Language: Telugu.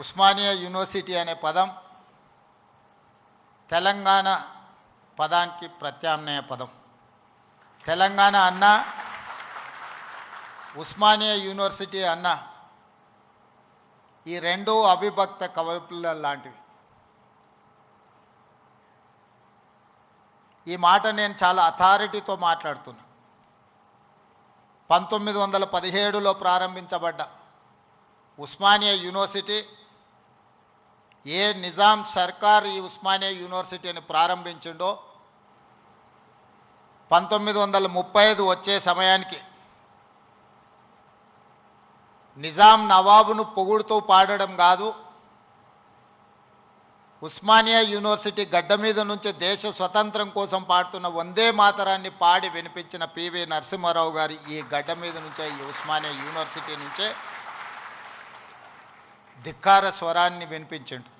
ఉస్మానియా యూనివర్సిటీ అనే పదం తెలంగాణ పదానికి ప్రత్యామ్నాయ పదం. తెలంగాణ అన్న, ఉస్మానియా యూనివర్సిటీ అన్న ఈ రెండు అవిభక్త కవపుల లాంటివి. ఈ మాట నేను చాలా అథారిటీతో మాట్లాడుతున్నా. 1917లో ప్రారంభించబడ్డ ఉస్మానియా యూనివర్సిటీ, ఏ నిజాం సర్కార్ ఈ ఉస్మానియా యూనివర్సిటీని ప్రారంభించిండో 1935 వచ్చే సమయానికి నిజాం నవాబును పొగుడుతూ పాడడం కాదు, ఉస్మానియా యూనివర్సిటీ గడ్డ మీద నుంచి దేశ స్వతంత్రం కోసం పాడుతున్న వందే మాతరాన్ని పాడి వినిపించిన పివి నరసింహారావు గారి ఈ గడ్డ మీద నుంచే, ఈ ఉస్మానియా యూనివర్సిటీ నుంచే ధిక్కార స్వరాన్ని వినిపించిండు.